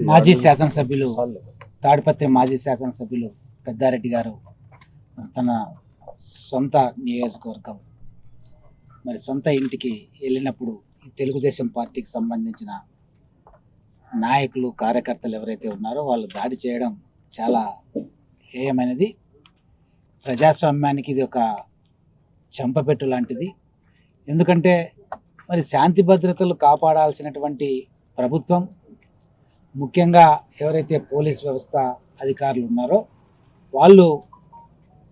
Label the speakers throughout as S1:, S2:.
S1: మాజీ శాసనసభ్యులు తాడిపత్రి మాజీ శాసనసభ్యులు పెద్దారెడ్డి గారు తన సొంత నియోజకవర్గం మరి సొంత ఇంటికి వెళ్ళినప్పుడు తెలుగుదేశం పార్టీకి సంబంధించిన నాయకులు కార్యకర్తలు ఎవరైతే ఉన్నారో వాళ్ళు దాడి చేయడం చాలా హేయమైనది. ప్రజాస్వామ్యానికి ఇది ఒక చెంపపెట్టు లాంటిది. ఎందుకంటే మరి శాంతి భద్రతలు కాపాడాల్సినటువంటి ప్రభుత్వం, ముఖ్యంగా ఎవరైతే పోలీస్ వ్యవస్థ అధికారులు ఉన్నారో వాళ్ళు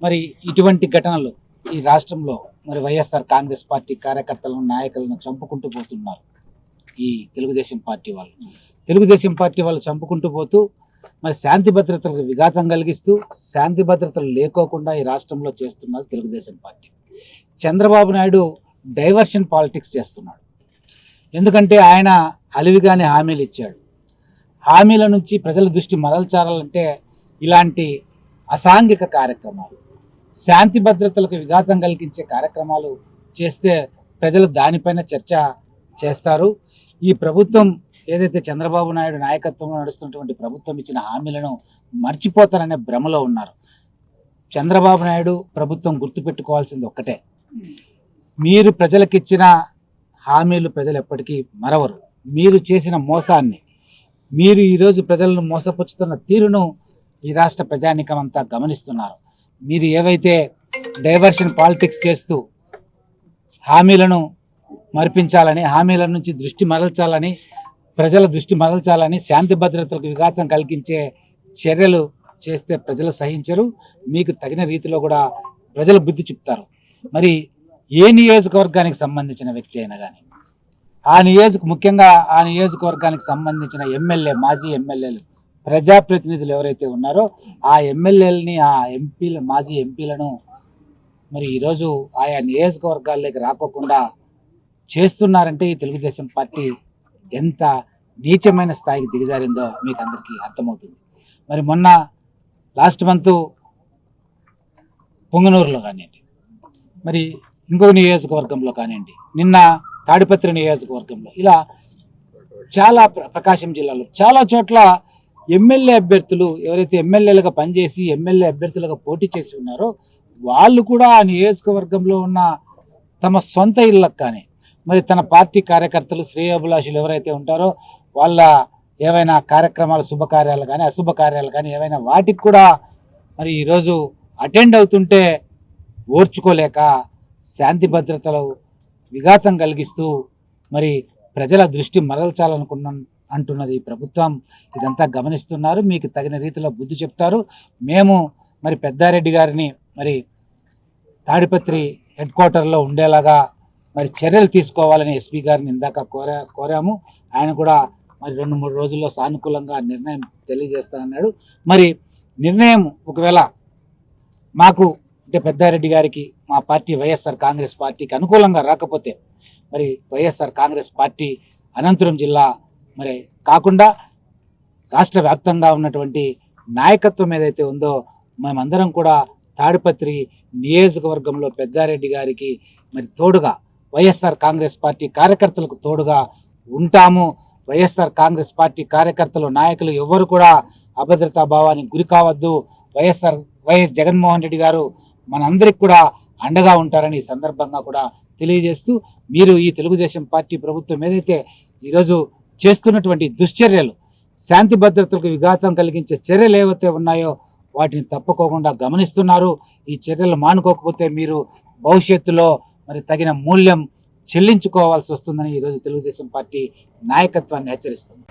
S1: మరి ఇటువంటి ఘటనలు ఈ రాష్ట్రంలో మరి వైఎస్ఆర్ కాంగ్రెస్ పార్టీ కార్యకర్తలను నాయకులను చంపుకుంటూ పోతున్నారు. ఈ తెలుగుదేశం పార్టీ వాళ్ళు చంపుకుంటూ పోతూ మరి శాంతి భద్రతలకు విఘాతం కలిగిస్తూ శాంతి భద్రతలు లేకోకుండా ఈ రాష్ట్రంలో చేస్తున్నారు Telugu Desam party. Chandrababu Naidu diversion politics చేస్తున్నాడు. ఎందుకంటే ఆయన అలివిగానే హామీలు ఇచ్చాడు. హామీల నుంచి ప్రజల దృష్టి మరల్చాలంటే ఇలాంటి అసాంఘిక కార్యక్రమాలు, శాంతి భద్రతలకు విఘాతం కలిగించే కార్యక్రమాలు చేస్తే ప్రజలు దానిపైన చర్చ చేస్తారు. ఈ ప్రభుత్వం ఏదైతే చంద్రబాబు నాయుడు నాయకత్వంలో నడుస్తున్నటువంటి ప్రభుత్వం ఇచ్చిన హామీలను మర్చిపోతారనే భ్రమలో ఉన్నారు. చంద్రబాబు నాయుడు ప్రభుత్వం గుర్తుపెట్టుకోవాల్సింది ఒక్కటే, మీరు ప్రజలకిచ్చిన హామీలు ప్రజలు ఎప్పటికీ మరవరు. మీరు చేసిన మోసాన్ని, మీరు ఈరోజు ప్రజలను మోసపుచ్చుతున్న తీరును ఈ రాష్ట్ర ప్రజానీకం అంతా గమనిస్తున్నారు. మీరు ఏవైతే డైవర్షన్ పాలిటిక్స్ చేస్తూ హామీలను మరిపించాలని, హామీల నుంచి దృష్టి మరల్చాలని, ప్రజల దృష్టి మరల్చాలని, శాంతి భద్రతలకు విఘాతం కలిగించే చర్యలు చేస్తే ప్రజలు సహించరు. మీకు తగిన రీతిలో కూడా ప్రజలు బుద్ధి చెప్తారు. మరి ఏ నియోజకవర్గానికి సంబంధించిన వ్యక్తి అయినా కానీ ముఖ్యంగా ఆ నియోజకవర్గానికి సంబంధించిన ఎమ్మెల్యే, మాజీ ఎమ్మెల్యేలు, ప్రజాప్రతినిధులు ఎవరైతే ఉన్నారో ఆ ఎమ్మెల్యేలని, ఆ ఎంపీలు, మాజీ ఎంపీలను మరి ఈరోజు ఆయా నియోజకవర్గాల్లోకి రాకోకుండా చేస్తున్నారంటే ఈ తెలుగుదేశం పార్టీ ఎంత నీచమైన స్థాయికి దిగజారిందో మీకు అందరికీ అర్థమవుతుంది. మరి మొన్న లాస్ట్ మంత్ పొంగనూరులో కానివ్వండి, మరి ఇంకొక నియోజకవర్గంలో కానివ్వండి, నిన్న తాడిపత్రి నియోజకవర్గంలో, ఇలా చాలా ప్రకాశం జిల్లాలో చాలా చోట్ల ఎమ్మెల్యే అభ్యర్థులు ఎవరైతే ఎమ్మెల్యేలుగా పనిచేసి ఎమ్మెల్యే అభ్యర్థులుగా పోటీ చేసి ఉన్నారో వాళ్ళు కూడా ఆ నియోజకవర్గంలో ఉన్న తమ సొంత ఇళ్ళకు కానీ, మరి తన పార్టీ కార్యకర్తలు, శ్రేయోభిలాషులు ఎవరైతే ఉంటారో వాళ్ళ ఏవైనా కార్యక్రమాలు, శుభకార్యాలు కానీ అశుభకార్యాలు కానీ ఏవైనా వాటికి కూడా మరి ఈరోజు అటెండ్ అవుతుంటే ఓర్చుకోలేక శాంతి భద్రతలు విఘాతం కలిగిస్తూ మరి ప్రజల దృష్టి అంటున్నది ఈ ప్రభుత్వం. ఇదంతా గమనిస్తున్నారు. మీకు తగిన రీతిలో బుద్ధి చెప్తారు. మేము మరి పెద్దారెడ్డి గారిని మరి తాడిపత్రి హెడ్ క్వార్టర్లో ఉండేలాగా మరి చర్యలు తీసుకోవాలని ఎస్పీ గారిని ఇందాక కోరాము. ఆయన కూడా మరి 2-3 రోజుల్లో సానుకూలంగా నిర్ణయం తెలియజేస్తానన్నాడు. మరి నిర్ణయం ఒకవేళ మాకు అంటే పెద్దారెడ్డి గారికి, మా పార్టీ వైఎస్ఆర్ కాంగ్రెస్ పార్టీకి అనుకూలంగా రాకపోతే మరి వైఎస్ఆర్ కాంగ్రెస్ పార్టీ అనంతపురం జిల్లా మరి కాకుండా రాష్ట్ర వ్యాప్తంగా ఉన్నటువంటి నాయకత్వం ఏదైతే ఉందో మేమందరం కూడా తాడిపత్రి నియోజకవర్గంలో పెద్దారెడ్డి గారికి మరి తోడుగా, వైఎస్ఆర్ కాంగ్రెస్ పార్టీ కార్యకర్తలకు తోడుగా ఉంటాము. వైఎస్ఆర్ కాంగ్రెస్ పార్టీ కార్యకర్తలు, నాయకులు ఎవరు కూడా అభద్రతా భావానికి గురి కావద్దు. వైఎస్ జగన్మోహన్ రెడ్డి గారు మనందరికి కూడా అండగా ఉంటారని ఈ సందర్భంగా కూడా తెలియజేస్తూ, మీరు ఈ తెలుగుదేశం పార్టీ ప్రభుత్వం ఏదైతే ఈరోజు చేస్తున్నటువంటి దుశ్చర్యలు, శాంతి భద్రతలకు విఘాతం కలిగించే చర్యలు ఏవైతే ఉన్నాయో వాటిని తప్పుకోకుండా గమనిస్తున్నారు. ఈ చర్యలు మానుకోకపోతే మీరు భవిష్యత్తులో మరి తగిన మూల్యం చెల్లించుకోవాల్సి వస్తుందని ఈరోజు తెలుగుదేశం పార్టీ నాయకత్వాన్ని హెచ్చరిస్తుంది.